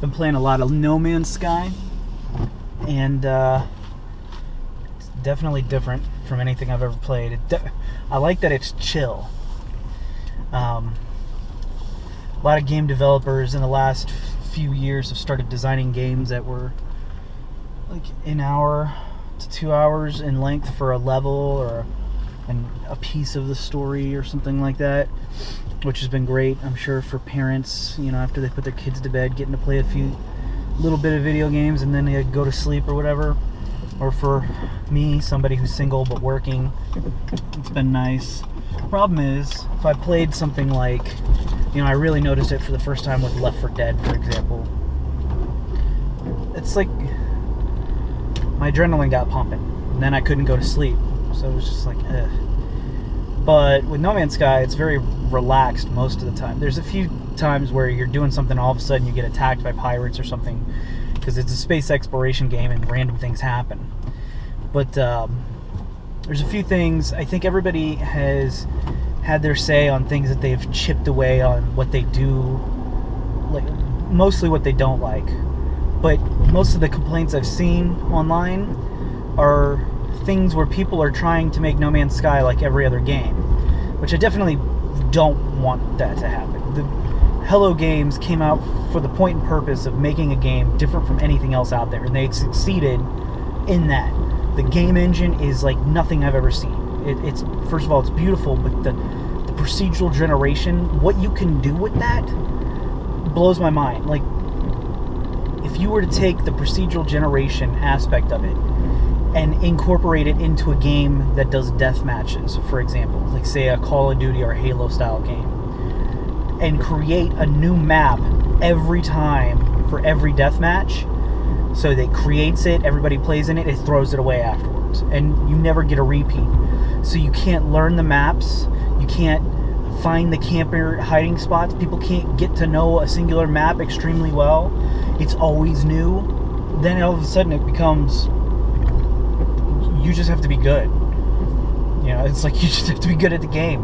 Been playing a lot of No Man's Sky, and it's definitely different from anything I've ever played. I like that it's chill. A lot of game developers in the last few years have started designing games that were like an hour to 2 hours in length for a level or a piece of the story or something like that, which has been great. I'm sure for parents, after they put their kids to bed, getting to play a little bit of video games and then they go to sleep or whatever. Or for me, somebody who's single but working, it's been nice. Problem is, if I played something like, I really noticed it for the first time with Left 4 Dead, for example. It's like my adrenaline got pumping, and then I couldn't go to sleep. So it was just like, ugh. But with No Man's Sky, it's very relaxed most of the time. There's a few times where you're doing something, all of a sudden you get attacked by pirates or something, because it's a space exploration game and random things happen. But there's a few things. I think everybody has had their say on things that they've chipped away on what they do, like mostly what they don't like. But most of the complaints I've seen online are things where people are trying to make No Man's Sky like every other game, which I definitely don't want that to happen. The Hello Games came out for the point and purpose of making a game different from anything else out there, and they succeeded in that. The game engine is like nothing I've ever seen. It's first of all, it's beautiful, but the procedural generation, what you can do with that blows my mind. Like, if you were to take the procedural generation aspect of it and incorporate it into a game that does death matches, for example, like say a Call of Duty or Halo style game, and create a new map every time for every death match, so that creates it, everybody plays in it, it throws it away afterwards, and you never get a repeat. So you can't learn the maps, you can't find the camper hiding spots, people can't get to know a singular map extremely well, it's always new. Then all of a sudden it becomes, you just have to be good. It's like you just have to be good at the game.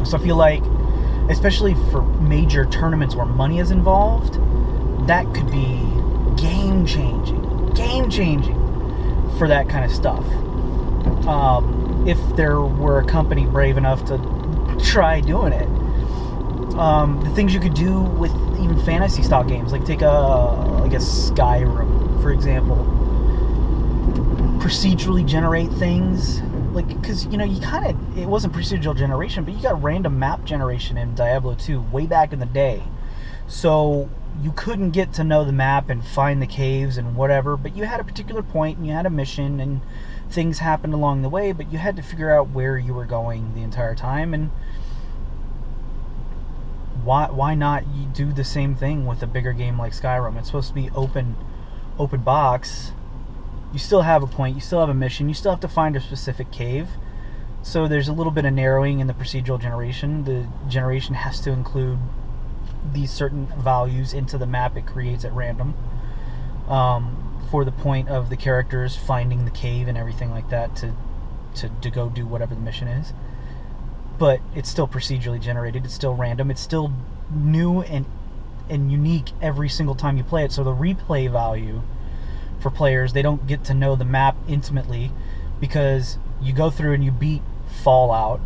So I feel like, especially for major tournaments where money is involved, that could be game-changing for that kind of stuff. If there were a company brave enough to try doing it. The things you could do with even fantasy-style games, like take a Skyrim, for example. Procedurally generate things, like, because it wasn't procedural generation, but you got random map generation in Diablo 2 way back in the day, so you couldn't get to know the map and find the caves and whatever, but you had a particular point and you had a mission and things happened along the way, but you had to figure out where you were going the entire time. And why not you do the same thing with a bigger game like Skyrim? It's supposed to be open box. You still have a point, you still have a mission, you still have to find a specific cave. So there's a little bit of narrowing in the procedural generation. The generation has to include these certain values into the map it creates at random, for the point of the characters finding the cave and everything like that to go do whatever the mission is. But it's still procedurally generated, it's still random, it's still new and unique every single time you play it. So the replay value for players, they don't get to know the map intimately, because you go through and you beat Fallout,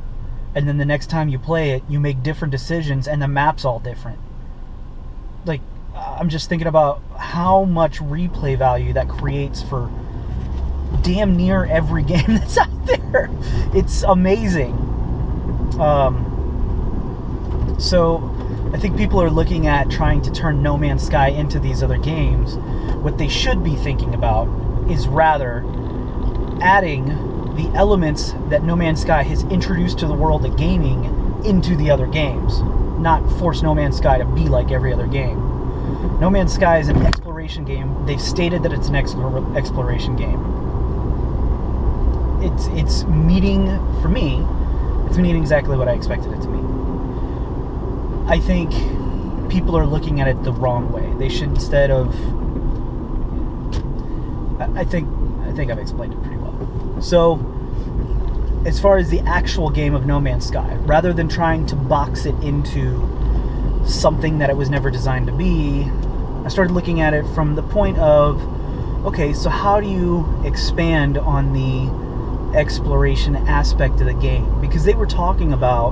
and then the next time you play it, you make different decisions and the map's all different. Like, I'm just thinking about how much replay value that creates for damn near every game that's out there. It's amazing. So I think people are looking at trying to turn No Man's Sky into these other games. What they should be thinking about is rather adding the elements that No Man's Sky has introduced to the world of gaming into the other games, not force No Man's Sky to be like every other game. No Man's Sky is an exploration game. They've stated that it's an exploration game. It's meeting, for me, it's meeting exactly what I expected it to mean. I think people are looking at it the wrong way. They should, instead of, I think I've explained it pretty well. So, as far as the actual game of No Man's Sky, rather than trying to box it into something that it was never designed to be, I started looking at it from the point of, okay, so how do you expand on the exploration aspect of the game? Because they were talking about,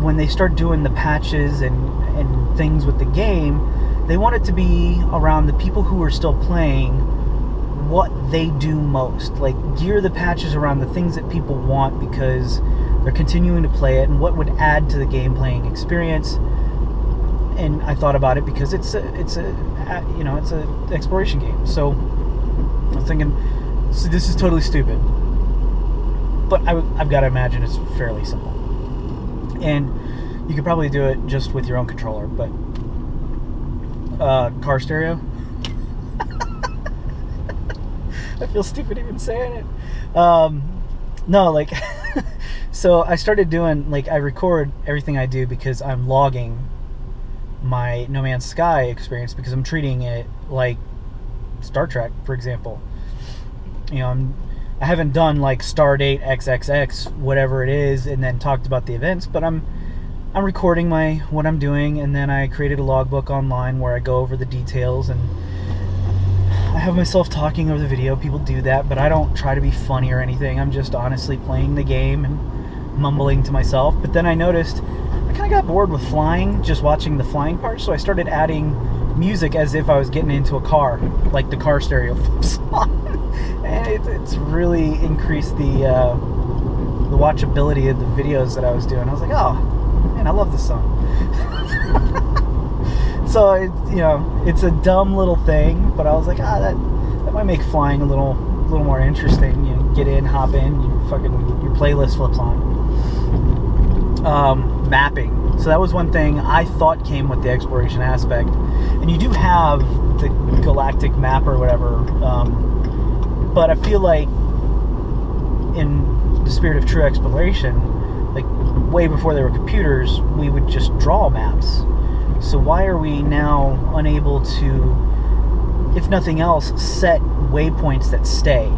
when they start doing the patches and things with the game, they want it to be around the people who are still playing, what they do most. Like, gear the patches around the things that people want because they're continuing to play it, and what would add to the game playing experience. And I thought about it because it's a exploration game. So I was thinking, so this is totally stupid, but I've got to imagine it's fairly simple. And you could probably do it just with your own controller, but car stereo. I feel stupid even saying it. No, like, so I started doing, like, I record everything I do because I'm logging my No Man's Sky experience, because I'm treating it like Star Trek, for example. I haven't done like Stardate XXX, whatever it is, and then talked about the events, but I'm recording what I'm doing, and then I created a logbook online where I go over the details, and I have myself talking over the video. People do that, but I don't try to be funny or anything. I'm just honestly playing the game and mumbling to myself. But then I noticed I kind of got bored with flying, just watching the flying part, so I started adding music as if I was getting into a car, like the car stereo flips on. And it's really increased the watchability of the videos that I was doing. I was like, oh man, I love this song. So it's a dumb little thing, but I was like, that might make flying a little more interesting. Get in, hop in, your playlist flips on. Mapping. So that was one thing I thought came with the exploration aspect, and you do have the galactic map or whatever. But I feel like in the spirit of true exploration, like way before there were computers, we would just draw maps. So why are we now unable to, if nothing else, set waypoints that stay?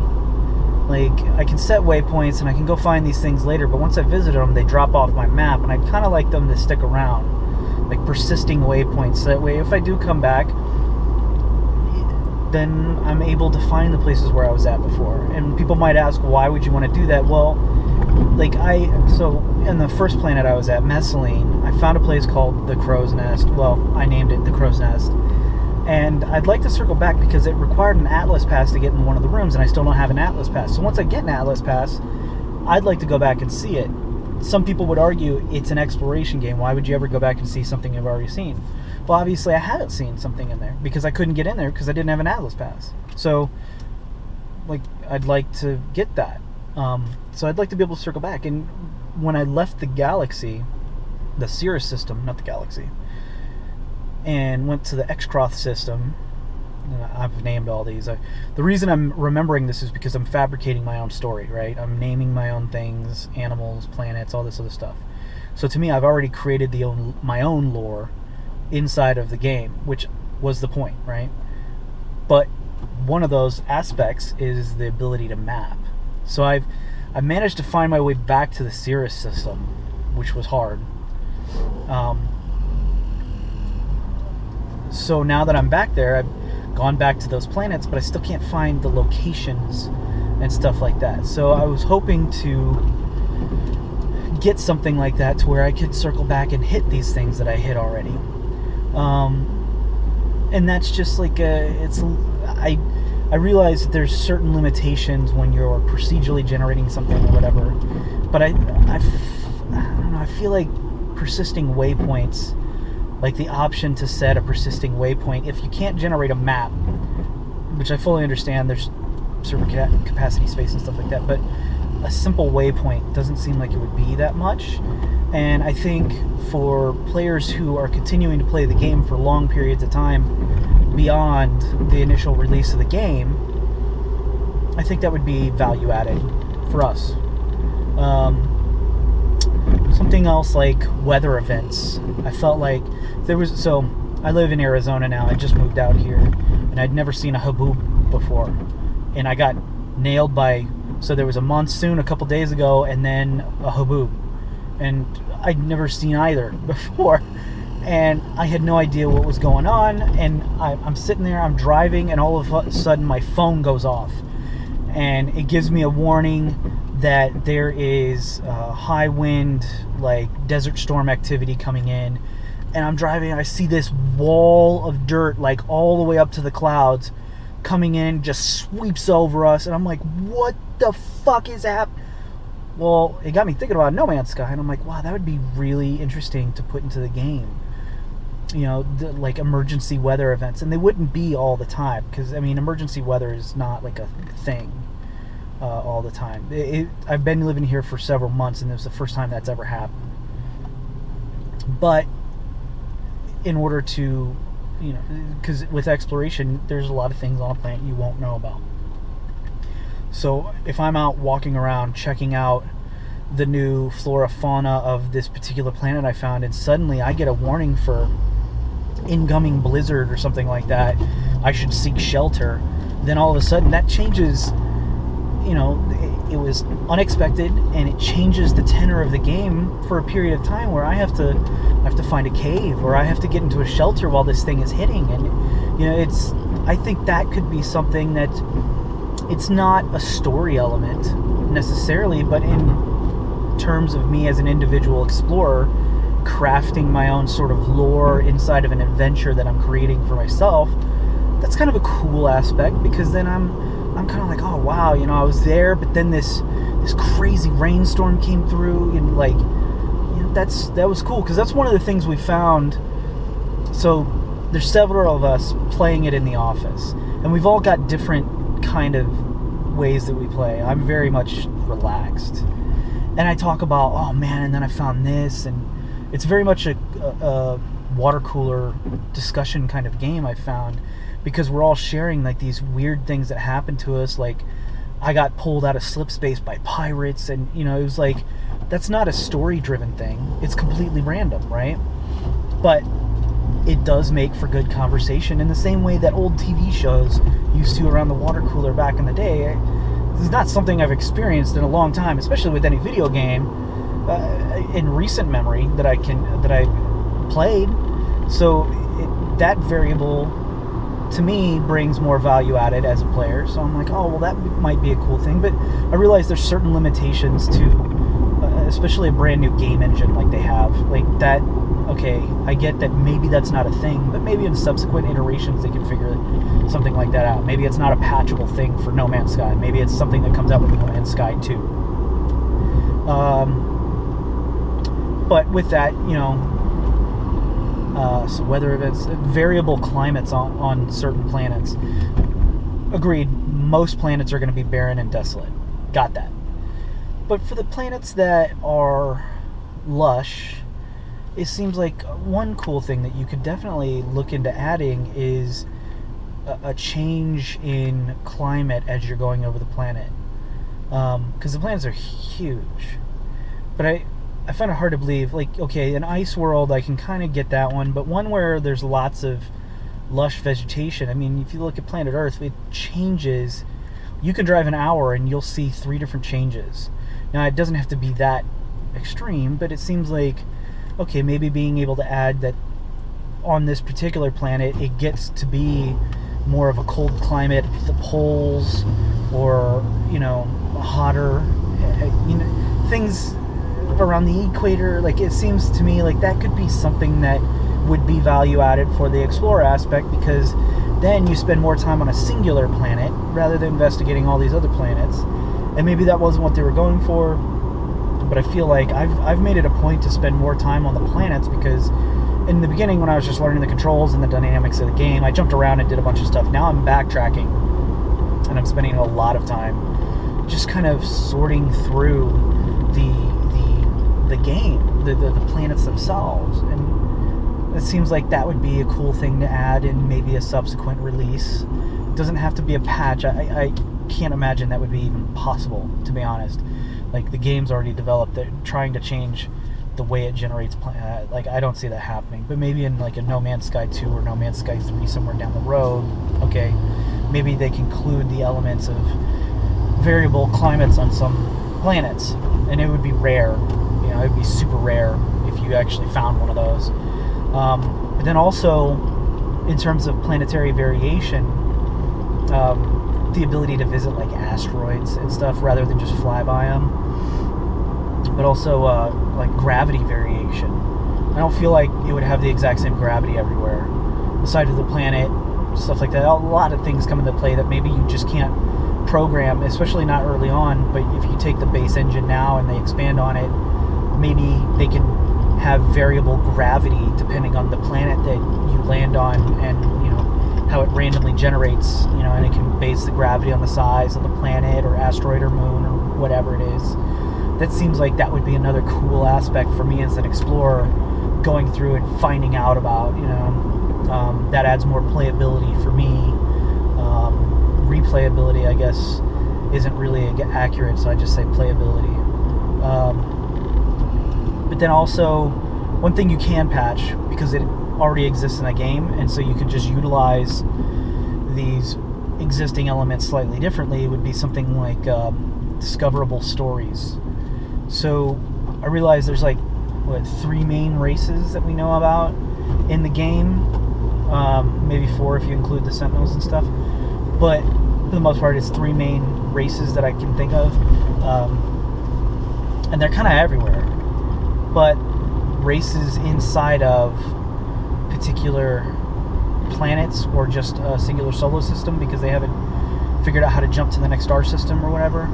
Like, I can set waypoints and I can go find these things later, but once I visited them, they drop off my map, and I'd kind of like them to stick around, like persisting waypoints. So that way, if I do come back, then I'm able to find the places where I was at before. And people might ask, why would you want to do that? Well, so in the first planet I was at, Messaline, I found a place called the Crow's Nest. Well, I named it the Crow's Nest. And I'd like to circle back because it required an Atlas Pass to get in one of the rooms, and I still don't have an Atlas Pass. So once I get an Atlas Pass, I'd like to go back and see it. Some people would argue it's an exploration game. Why would you ever go back and see something you've already seen? Well, obviously I haven't seen something in there because I couldn't get in there because I didn't have an Atlas Pass. So, like, I'd like to get that. So I'd like to be able to circle back. And when I left the galaxy, the Cirrus system, not the galaxy, and went to the Excroth system, I've named all these. The reason I'm remembering this is because I'm fabricating my own story, right? I'm naming my own things, animals, planets, all this other stuff. So to me, I've already created my own lore inside of the game, which was the point, right? But one of those aspects is the ability to map. So I managed to find my way back to the Cirrus system, which was hard. So now that I'm back there, I've gone back to those planets, but I still can't find the locations and stuff like that. So I was hoping to get something like that to where I could circle back and hit these things that I hit already. And that's just like I realize that there's certain limitations when you're procedurally generating something or whatever, but I don't know, I feel like persisting waypoints, like the option to set a persisting waypoint, if you can't generate a map, which I fully understand, there's server capacity space and stuff like that, but a simple waypoint doesn't seem like it would be that much. And I think for players who are continuing to play the game for long periods of time beyond the initial release of the game, I think that would be value added for us. Something else like weather events. I felt like so I live in Arizona now. I just moved out here, and I'd never seen a haboob before, and I got nailed by, so there was a monsoon a couple days ago and then a haboob, and I'd never seen either before. and I had no idea what was going on, and I'm sitting there, I'm driving, and all of a sudden my phone goes off, and it gives me a warning that there is high wind, like desert storm activity coming in. And I'm driving, and I see this wall of dirt, like all the way up to the clouds, coming in, just sweeps over us, and I'm like, what the fuck is happening? Well, it got me thinking about No Man's Sky, and I'm like, wow, that would be really interesting to put into the game. You know, like emergency weather events, and they wouldn't be all the time, because, I mean, emergency weather is not like a thing all the time. I've been living here for several months, and it was the first time that's ever happened. But in order to, you know, because with exploration, there's a lot of things on a planet you won't know about. So if I'm out walking around checking out the new flora fauna of this particular planet I found, and suddenly I get a warning for incoming blizzard or something like that, I should seek shelter, then all of a sudden that changes, you know, it was unexpected, and it changes the tenor of the game for a period of time where I have to find a cave, or I have to get into a shelter while this thing is hitting. And, you know, I think that could be something that, it's not a story element necessarily, but in terms of me as an individual explorer crafting my own sort of lore inside of an adventure that I'm creating for myself, that's kind of a cool aspect, because then I'm kind of like, oh wow, you know, I was there, but then this crazy rainstorm came through, and like, you know, that was cool, because that's one of the things we found. So there's several of us playing it in the office, and we've all got different kind of ways that we play. I'm very much relaxed, and I talk about, oh man, and then I found this, and it's very much a water cooler discussion kind of game I found, because we're all sharing like these weird things that happened to us. Like, I got pulled out of slip space by pirates, and, you know, it was like, that's not a story driven thing, it's completely random, right? But it does make for good conversation in the same way that old TV shows used to around the water cooler back in the day. This is not something I've experienced in a long time, especially with any video game in recent memory that I played. So that variable to me brings more value added as a player. So I'm like, oh well, that might be a cool thing. But I realize there's certain limitations to, especially a brand new game engine like they have, like that. Okay, I get that maybe that's not a thing, but maybe in subsequent iterations they can figure something like that out. Maybe it's not a patchable thing for No Man's Sky. Maybe it's something that comes out with No Man's Sky 2. But with that, you know, so weather events, variable climates on certain planets. Agreed, most planets are going to be barren and desolate. Got that. But for the planets that are lush, it seems like one cool thing that you could definitely look into adding is a change in climate as you're going over the planet. Because the planets are huge. But I find it hard to believe, like, okay, an ice world, I can kind of get that one, but one where there's lots of lush vegetation, I mean, if you look at planet Earth, it changes. You can drive an hour and you'll see 3 different changes. Now, it doesn't have to be that extreme, but it seems like, okay, maybe being able to add that on this particular planet, it gets to be more of a cold climate at the poles, or, you know, hotter, you know, things around the equator. Like, it seems to me like that could be something that would be value added for the explorer aspect, because then you spend more time on a singular planet rather than investigating all these other planets. And maybe that wasn't what they were going for, but I feel like I've made it a point to spend more time on the planets, because in the beginning, when I was just learning the controls and the dynamics of the game, I jumped around and did a bunch of stuff. Now I'm backtracking, and I'm spending a lot of time just kind of sorting through the game, the planets themselves. And it seems like that would be a cool thing to add in maybe a subsequent release. It doesn't have to be a patch. I can't imagine that would be even possible, to be honest. Like, the game's already developed. They're trying to change the way it generates like, I don't see that happening. But maybe in like a No Man's Sky 2 or No Man's Sky 3 somewhere down the road, okay, maybe they can include the elements of variable climates on some planets, and it would be rare. You know, it would be super rare if you actually found one of those. But then also, in terms of planetary variation, the ability to visit like asteroids and stuff rather than just fly by them. But also like gravity variation. I don't feel like it would have the exact same gravity everywhere. The side of the planet, stuff like that. A lot of things come into play that maybe you just can't program, especially not early on. But if you take the base engine now and they expand on it, maybe they can have variable gravity depending on the planet that you land on, and how it randomly generates, and it can base the gravity on the size of the planet or asteroid or moon or whatever it is. That seems like that would be another cool aspect for me as an explorer, going through and finding out about. That adds more playability for me. Replayability, I guess, isn't really accurate, so I just say playability. But then also, one thing you can patch, because it already exists in a game, and so you can just utilize these existing elements slightly differently, would be something like discoverable stories. So I realize there's like 3 main races that we know about in the game, maybe 4 if you include the Sentinels and stuff, but for the most part it's 3 main races that I can think of, and they're kind of everywhere, but races inside of particular planets or just a singular solar system because they haven't figured out how to jump to the next star system or whatever.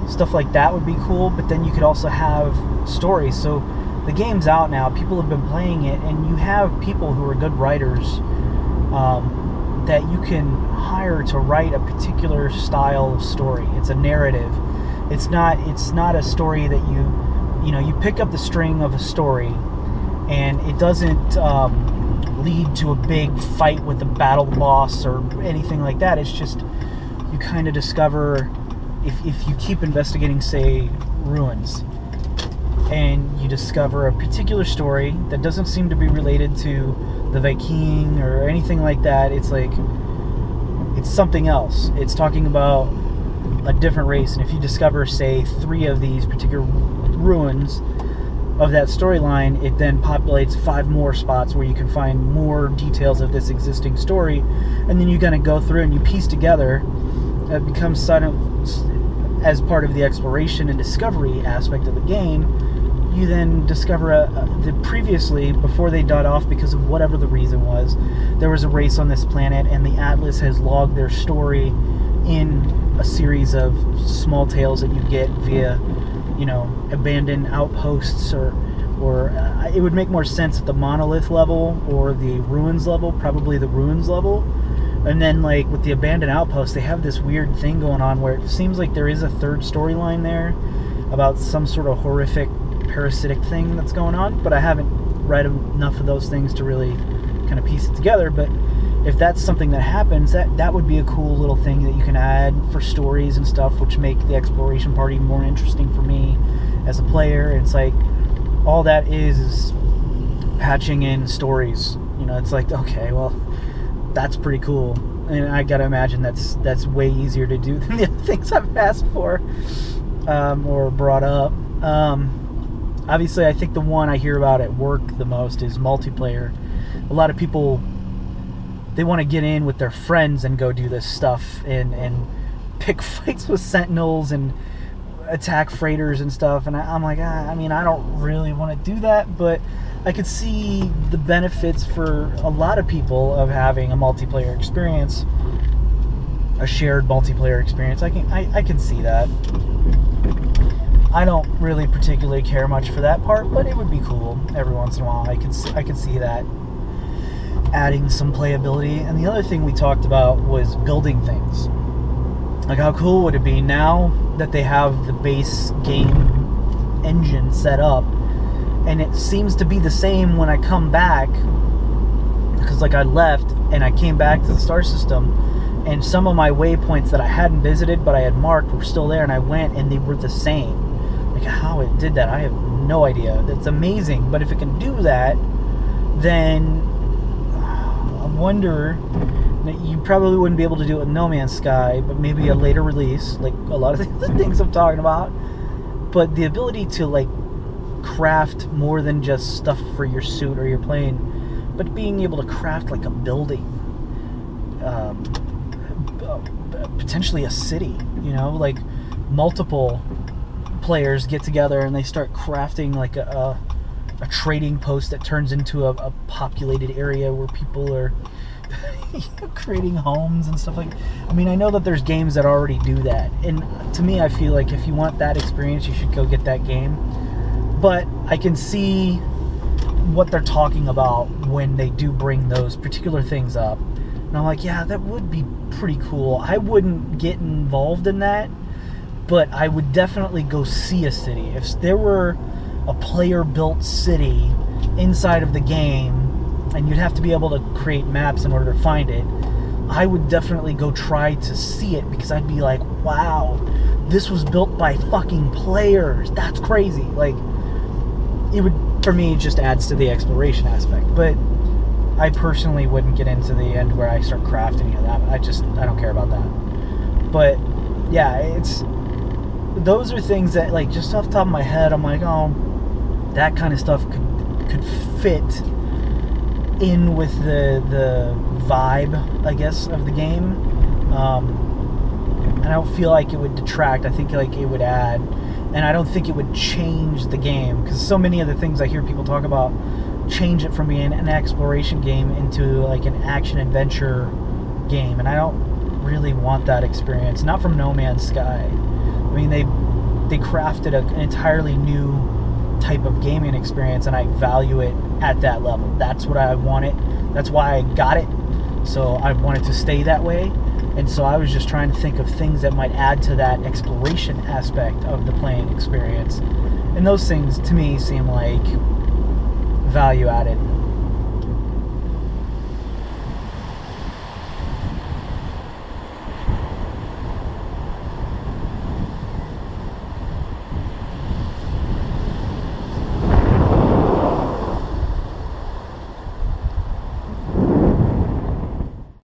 Stuff like that would be cool, but then you could also have stories. So the game's out now, people have been playing it, and you have people who are good writers that you can hire to write a particular style of story. It's a narrative. It's not a story that you pick up the string of a story and it doesn't lead to a big fight with the battle boss or anything like that. It's just you kind of discover, if you keep investigating, say, ruins, and you discover a particular story that doesn't seem to be related to the Viking or anything like that. It's like, it's something else. It's talking about a different race, and if you discover, say, 3 of these particular ruins of that storyline, it then populates 5 more spots where you can find more details of this existing story, and then you're going to go through and you piece together. It becomes as part of the exploration and discovery aspect of the game. You then discover that previously, before they died off because of whatever the reason was, there was a race on this planet, and the Atlas has logged their story in a series of small tales that you get via, abandoned outposts, or it would make more sense at the monolith level or the ruins level, probably the ruins level. And then, like, with the abandoned outposts, they have this weird thing going on where it seems like there is a third storyline there about some sort of horrific parasitic thing that's going on, but I haven't read enough of those things to really kind of piece it together. But if that's something that happens, that would be a cool little thing that you can add for stories and stuff, which make the exploration part even more interesting for me as a player. It's like, all that is patching in stories. It's like, okay, well, that's pretty cool, and I gotta imagine that's way easier to do than the other things I've asked for or brought up. Obviously, I think the one I hear about at work the most is multiplayer. A lot of people, they want to get in with their friends and go do this stuff and pick fights with Sentinels and attack freighters and stuff, and I'm like, I don't really want to do that, but I could see the benefits for a lot of people of having a multiplayer experience, a shared multiplayer experience. I can see that. I don't really particularly care much for that part, but it would be cool every once in a while. I could see that adding some playability. And the other thing we talked about was building things. Like, how cool would it be now that they have the base game engine set up, and it seems to be the same when I come back, because like I left and I came back to the star system, and some of my waypoints that I hadn't visited but I had marked were still there, and I went and they were the same. Like, how it did that, I have no idea. That's amazing. But if it can do that, then I wonder, you probably wouldn't be able to do it with No Man's Sky, but maybe a later release, like a lot of the things I'm talking about. But the ability to, like, craft more than just stuff for your suit or your plane, but being able to craft like a building, potentially a city, like multiple players get together and they start crafting like a trading post that turns into a populated area where people are creating homes and stuff like that. I mean, I know that there's games that already do that, and to me, I feel like if you want that experience, you should go get that game. But I can see what they're talking about when they do bring those particular things up, and I'm like, yeah, that would be pretty cool. I wouldn't get involved in that, but I would definitely go see a city. If there were a player-built city inside of the game, and you'd have to be able to create maps in order to find it, I would definitely go try to see it, because I'd be like, wow, this was built by fucking players. That's crazy. Like, it would, for me, just adds to the exploration aspect. But I personally wouldn't get into the end where I start crafting any of that. I don't care about that. But yeah, those are things that, like, just off the top of my head, I'm like, oh, that kind of stuff could fit in with the vibe, I guess, of the game. And I don't feel like it would detract. I think like it would add, and I don't think it would change the game, because so many of the things I hear people talk about change it from being an exploration game into like an action adventure game, and I don't really want that experience. Not from No Man's Sky. I mean, they crafted an entirely new type of gaming experience, and I value it at that level. That's what I wanted. That's why I got it. So I wanted to stay that way. And so I was just trying to think of things that might add to that exploration aspect of the playing experience. And those things, to me, seem like value added.